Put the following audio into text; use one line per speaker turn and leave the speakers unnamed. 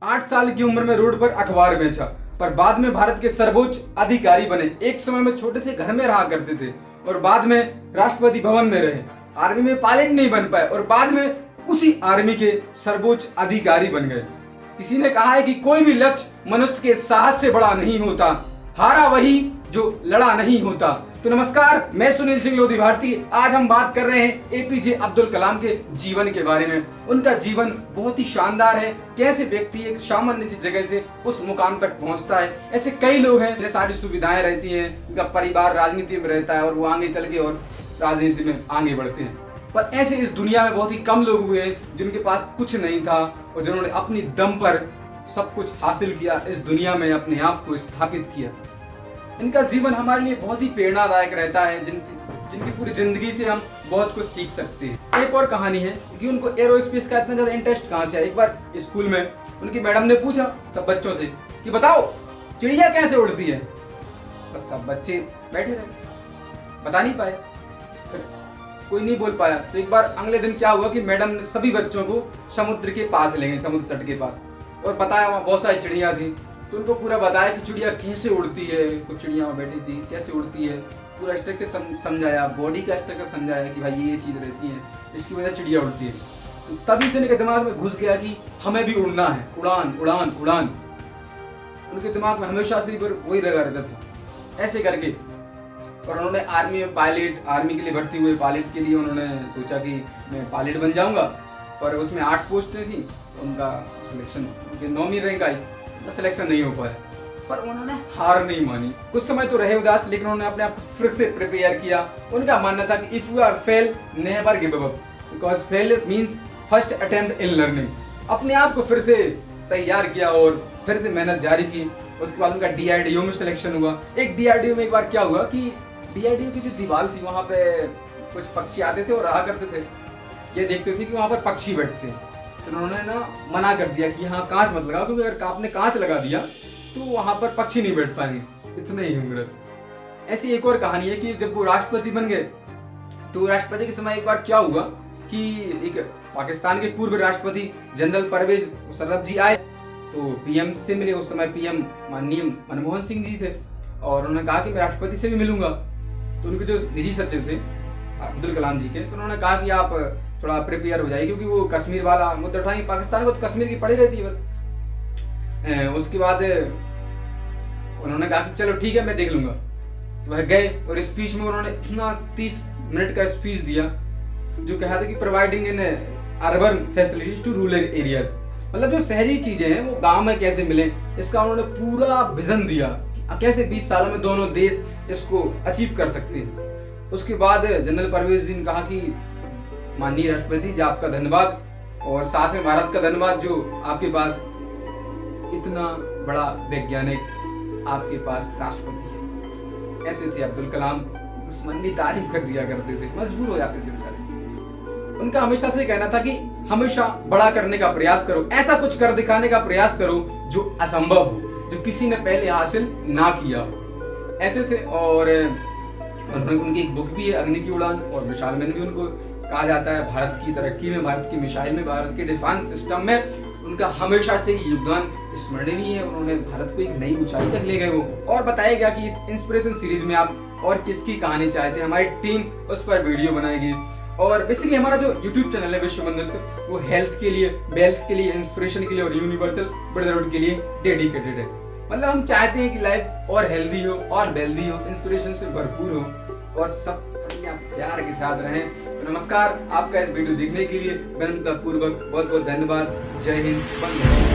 8 साल की उम्र में रोड पर अखबार बेचा, पर बाद में भारत के सर्वोच्च अधिकारी बने। एक समय में छोटे से घर में रहा करते थे और बाद में राष्ट्रपति भवन में रहे। आर्मी में पायलट नहीं बन पाए और बाद में उसी आर्मी के सर्वोच्च अधिकारी बन गए। किसी ने कहा है कि कोई भी लक्ष्य मनुष्य के साहस से बड़ा नहीं होता, हारा वही जो लड़ा नहीं होता। तो नमस्कार, मैं सुनील सिंह लोधी भारती। आज हम बात कर रहे हैं एपीजे अब्दुल कलाम के जीवन के बारे में। उनका जीवन बहुत ही शानदार है। कैसे व्यक्ति एक सामान्य सी जगह से उस मुकाम तक पहुंचता है। ऐसे कई लोग हैं जिन्हें सारी सुविधाएं रहती हैं, उनका परिवार राजनीति में रहता है और वो आगे चल के और राजनीति में आगे बढ़ते हैं। पर ऐसे इस दुनिया में बहुत ही कम लोग हुए हैं जिनके पास कुछ नहीं था और जिन्होंने अपनी दम पर सब कुछ हासिल किया, इस दुनिया में अपने आप को स्थापित किया। इनका जीवन हमारे लिए बहुत ही प्रेरणादायक रहता है, जिनकी पूरी जिंदगी से हम बहुत कुछ सीख सकते हैं। एक और कहानी है कि उनको एरोस्पेस का इतना ज्यादा इंटरेस्ट कहां से आया। एक बार स्कूल में उनकी मैडम ने पूछा सब बच्चों से कि बताओ चिड़िया कैसे उड़ती है। सब बच्चे बैठे रहे, बता नहीं पाए, कोई नहीं बोल पाया। तो एक बार अगले दिन क्या हुआ कि मैडम ने सभी बच्चों को समुद्र के पास ले गई, समुद्र तट के पास, और बताया वहाँ बहुत सारी चिड़िया थी। तो उनको पूरा बताया कि चिड़िया कैसे उड़ती है। कुछ चिड़िया वहाँ बैठी थी, कैसे उड़ती है, पूरा स्ट्रक्चर समझाया, बॉडी का स्ट्रक्चर समझाया कि भाई ये चीज रहती है, इसकी वजह से चिड़िया उड़ती है। तो तभी से उनके दिमाग में घुस गया कि हमें भी उड़ना है, उड़ान उड़ान उड़ान। उनके दिमाग में हमेशा से वही लगा रहता था। ऐसे करके और उन्होंने आर्मी में आर्मी के लिए भर्ती हुए। पायलट के लिए उन्होंने सोचा कि मैं पायलट बन जाऊंगा, पर उसमें 8 पोस्टें थी। उनका सिलेक्शन 9वीं रैंक आई, सिलेक्शन नहीं हो पाया, पर उन्होंने हार नहीं मानी। कुछ समय तो रहे उदास, लेकिन उन्होंने अपने आप को फिर से प्रिपेयर किया। उनका मानना था कि if you are fail never give up, because fail means first attempt in learning. अपने आप को फिर से तैयार किया और फिर से मेहनत जारी की। उसके बाद उनका डीआरडीओ में सिलेक्शन हुआ। एक डीआरडीओ में एक बार क्या हुआ कि डीआरडीओ की जो दीवार थी वहां पे कुछ पक्षी आते थे और रहा करते थे। ये देखते थे कि वहां पर पक्षी बैठते हैं, तो उन्होंने ना मना कर दिया कि यहाँ कांच मत लगाओ, क्योंकि अगर आपने कांच लगा दिया तो वहां पर पक्षी नहीं बैठ पाएंगे। इतने ही ह्यूमरस। ऐसी एक और कहानी है कि जब वो राष्ट्रपति बन गए तो राष्ट्रपति के समय एक बार क्या हुआ कि एक पाकिस्तान के पूर्व राष्ट्रपति जनरल परवेज मुशर्रफ जी आए, तो पीएम से मिले। उस समय पीएम माननीय मनमोहन सिंह जी थे और उन्होंने कहा कि मैं राष्ट्रपति से भी मिलूंगा। तो उनके जो निजी सचिव थे अब्दुल कलाम जी के, तो उन्होंने कहा कि आप थोड़ा प्रिपेयर हो जाइए, क्योंकि वो कश्मीर वाला मुद्दा उठाएंगे। पाकिस्तान को तो कश्मीर की पड़ी रहती है बस। उसके बाद उन्होंने कहा कि चलो ठीक है मैं देख लूंगा। तो वह गए और स्पीच में उन्होंने इतना 30 मिनट का स्पीच दिया जो कहा था कि providing in urban facilities to rural areas, मतलब जो शहरी चीजें हैं वो गांव में कैसे मिले, इसका उन्होंने पूरा विजन दिया, कैसे 20 सालों में दोनों देश इसको अचीव कर सकते हैं। उसके बाद जनरल परवेज जी ने कहा कि माननीय राष्ट्रपति जी आपका धन्यवाद, और साथ में भारत का धन्यवाद जो आपके पास इतना बड़ा वैज्ञानिक आपके पास राष्ट्रपति है। ऐसे थे अब्दुल कलाम, दुश्मन भी तारीफ कर दिया करते थे, मजबूर हो जाते थे बेचारे। उनका हमेशा से कहना था कि हमेशा बड़ा करने का प्रयास करो, ऐसा कुछ कर दिखाने का प्रयास करो जो असंभव हो, जो किसी ने पहले हासिल ना किया हो। ऐसे थे। और उनकी एक बुक भी है अग्नि की उड़ान, और विशाल मैन भी उनको कहा जाता है। भारत की तरक्की में, भारत की मिसाइल में, भारत के डिफेंस सिस्टम में उनका हमेशा से योगदान स्मरणीय है। उन्होंने भारत को एक नई ऊंचाई तक ले गए वो। और बताया गया कि इस इंस्पिरेशन सीरीज में आप और किसकी कहानी चाहते हैं, हमारी टीम उस पर वीडियो बनाएगी। और बेसिकली हमारा जो YouTube चैनल है विश्व मंदिर, वो हेल्थ के लिए, वेल्थ के लिए, इंस्पिरेशन के लिए और यूनिवर्सल ब्रदरहुड के लिए डेडिकेटेड है। मतलब हम चाहते हैं कि लाइफ और हेल्दी हो और वेल्दी हो, इंस्पिरेशन से भरपूर हो और सब प्यार के साथ रहें। तो नमस्कार, आपका इस वीडियो देखने के लिए विनम्रता पूर्वक बहुत बहुत धन्यवाद। जय हिंद, वंदे मातरम।